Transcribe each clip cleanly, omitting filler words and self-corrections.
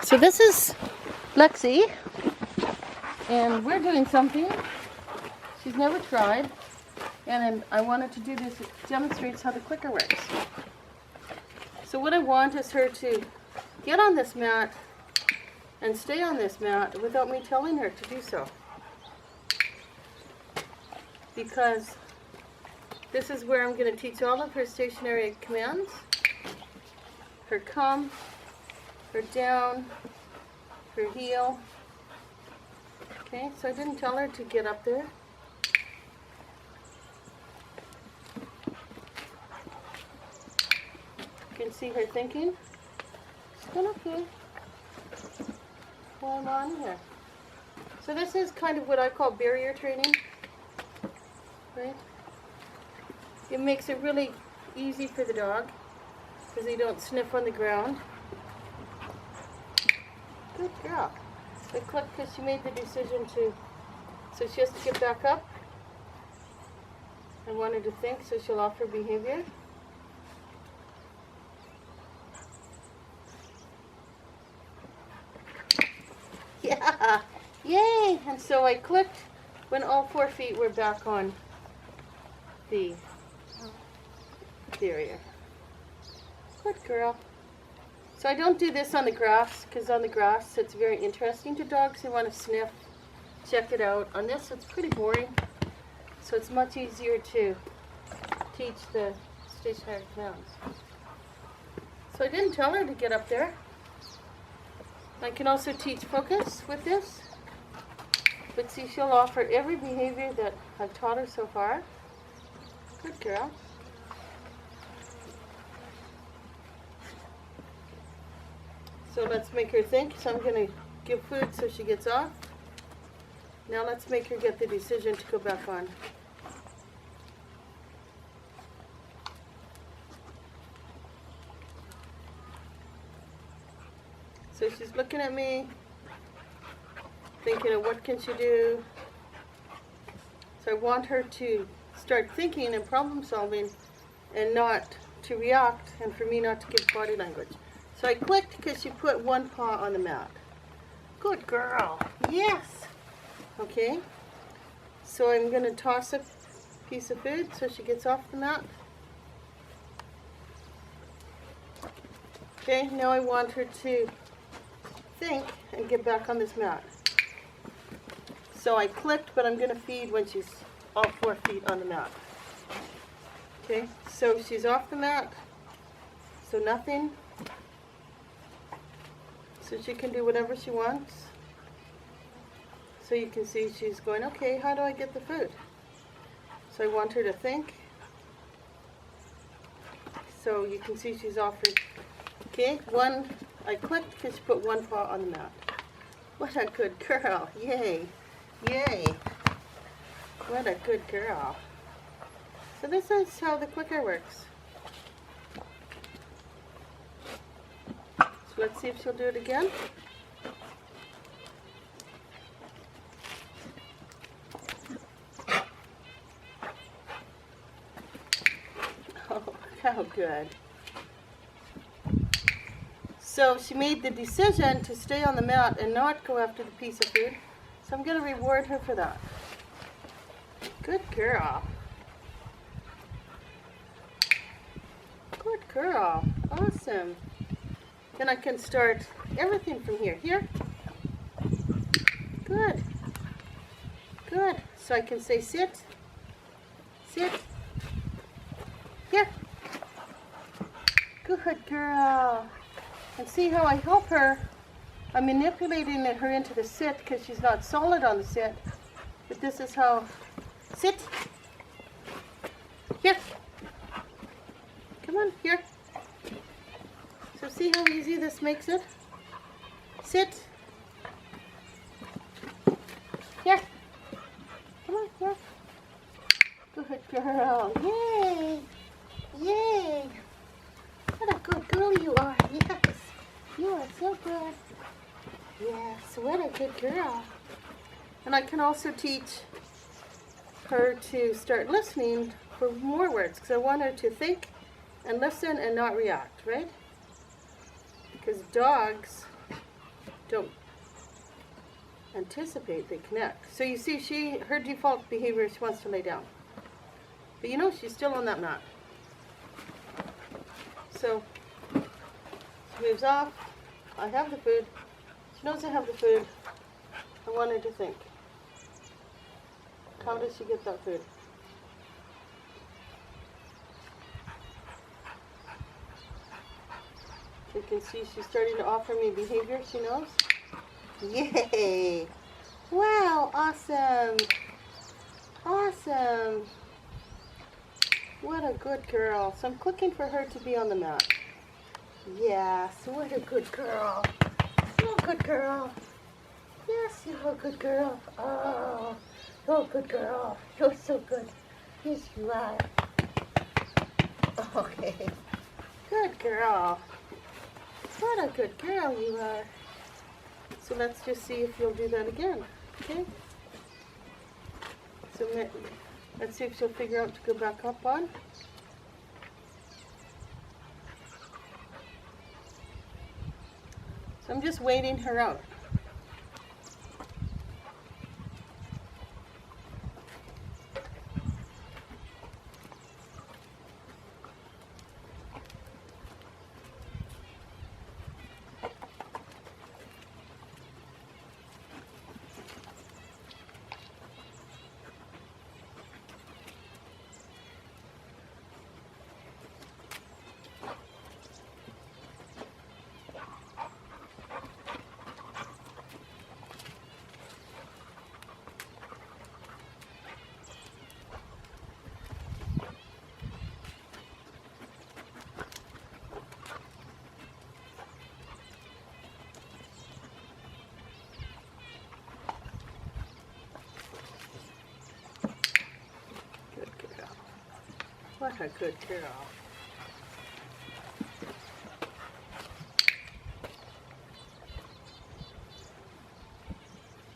So this is Lexi, and we're doing something she's never tried, and I wanted to do this. It demonstrates how the clicker works. So what I want is her to get on this mat and stay on this mat without me telling her to do so. Because this is where I'm going to teach all of her stationary commands. Her come, her down, her heel. Okay, so I didn't tell her to get up there. You can see her thinking. She's going okay. Hold on here. So this is kind of what I call barrier training. Right? It makes it really easy for the dog because they don't sniff on the ground. Good girl. I clicked because she made the decision to, so she has to get back up. I wanted to think, so she'll alter behavior. Yeah, yay! And so I clicked when all 4 feet were back on the barrier. Good girl. So I don't do this on the grass, because on the grass it's very interesting to dogs who want to sniff, check it out. On this it's pretty boring, so it's much easier to teach the stationary commands. So I didn't tell her to get up there. I can also teach focus with this, but see, she'll offer every behavior that I've taught her so far. Good girl. So let's make her think. So I'm going to give food so she gets off. Now let's make her get the decision to go back on. So she's looking at me, thinking of what can she do. So I want her to start thinking and problem solving and not to react, and for me not to give body language. So I clicked because she put one paw on the mat. Good girl. Yes. Okay. So I'm going to toss a piece of food so she gets off the mat. Okay, now I want her to think and get back on this mat. So I clicked, but I'm going to feed when she's all 4 feet on the mat. Okay, so she's off the mat. So nothing. So she can do whatever she wants. So you can see she's going, okay, how do I get the food? So I want her to think. So you can see she's offered, okay, I clicked because she put one paw on the mat. What a good girl, yay, yay. What a good girl. So this is how the clicker works. Let's see if she'll do it again. Oh, how good. So she made the decision to stay on the mat and not go after the piece of food. So I'm going to reward her for that. Good girl. Good girl. Awesome. Then I can start everything from here. Here. Good. Good. So I can say sit. Sit. Here. Good girl. And see how I help her. I'm manipulating her into the sit because she's not solid on the sit. But this is how. Sit. Here. Come on, here. So see how easy this makes it? Sit. Here. Come on, here. Good girl. Yay. Yay. What a good girl you are. Yes. You are so good. Yes, what a good girl. And I can also teach her to start listening for more words because I want her to think and listen and not react, right? Because dogs don't anticipate, they connect. So you see, her default behavior is she wants to lay down. But you know, she's still on that mat. So she moves off. I have the food. She knows I have the food. I want her to think. How does she get that food? You can see she's starting to offer me behavior she knows. Yay! Wow, awesome! Awesome! What a good girl. So I'm clicking for her to be on the mat. Yes, what a good girl. You're a good girl. Yes, you're a good girl. Oh, you're a good girl. You're so good. Yes, you are. Okay. Good girl. What a good girl you are. So let's just see if you'll do that again. Okay? So let's see if she'll figure out to go back up on. So I'm just waiting her out. What a good girl.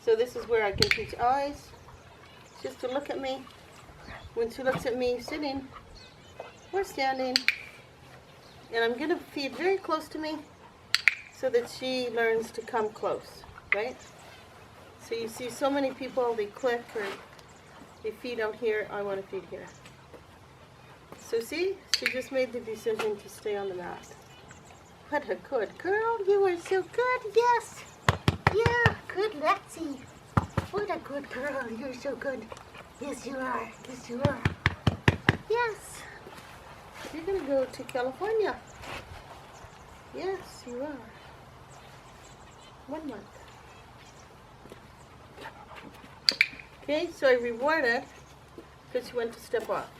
So this is where I can teach eyes, just to look at me. When she looks at me sitting or standing, and I'm going to feed very close to me so that she learns to come close, right? So you see so many people, they click or they feed out here. I want to feed here. So see, she just made the decision to stay on the mat. What a good girl. You are so good. Yes. Yeah, good Lexi. What a good girl. You're so good. Yes, you are. Yes, you are. Yes. You're going to go to California. Yes, you are. 1 month. Okay, so I rewarded because she went to step off.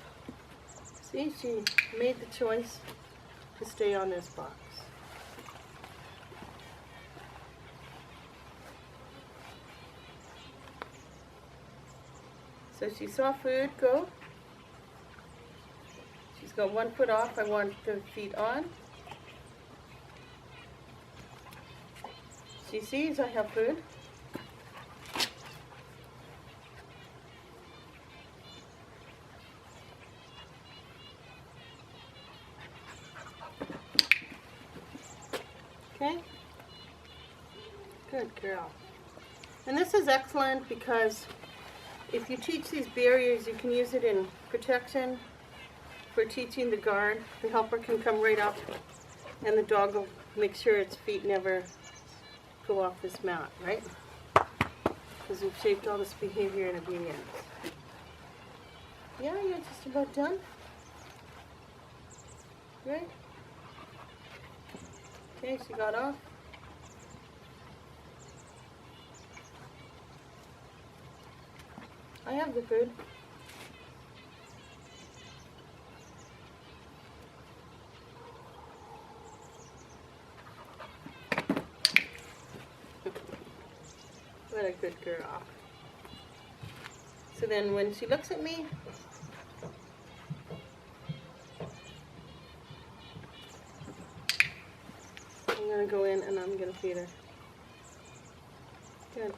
See, she made the choice to stay on this box. So she saw food go. She's got 1 foot off. I want the feet on. She sees I have food. Okay, good girl. And this is excellent because if you teach these barriers, you can use it in protection for teaching the guard. The helper can come right up and the dog will make sure its feet never go off this mat, right? Because we've shaped all this behavior in obedience. Yeah, you're just about done. Right? Okay, she got off. I have the food. What a good girl. So then when she looks at me, I'm going to go in and I'm going to feed her. Good.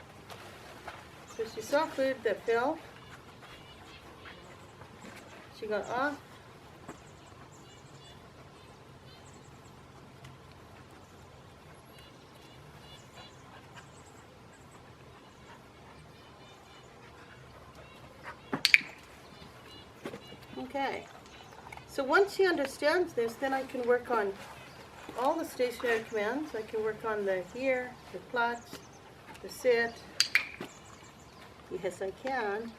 So she saw food that fell. She got off. Okay. So once she understands this, then I can work on all the stationary commands. I can work on the here, the clutch, the sit. Yes, I can.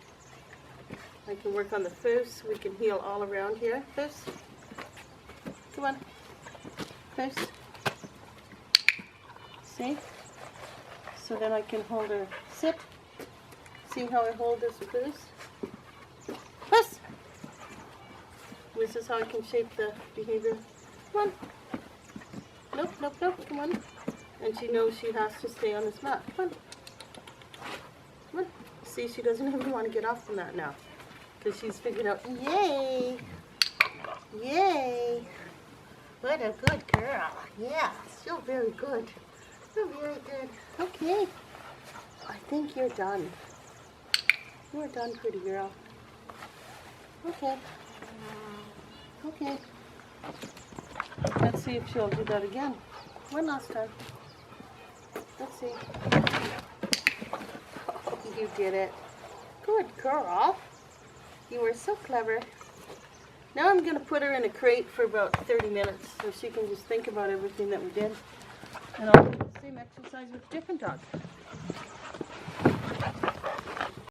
I can work on the foose. We can heel all around here. Foose. Come on. Foose. See? So then I can hold her sit. See how I hold this foose? Foose! This is how I can shape the behavior. Come on. Nope, nope, nope. Come on. And she knows she has to stay on this mat. Come on. Come on. See, she doesn't even want to get off from that now. Because she's figured out, yay! Yay! What a good girl. Yeah, still very good. Still very good. Okay. I think you're done. You're done, pretty girl. Okay. Okay. Let's see if she'll do that again. One last time. Let's see. Oh, you did it. Good girl. You were so clever. Now I'm going to put her in a crate for about 30 minutes so she can just think about everything that we did. And I'll do the same exercise with different dogs.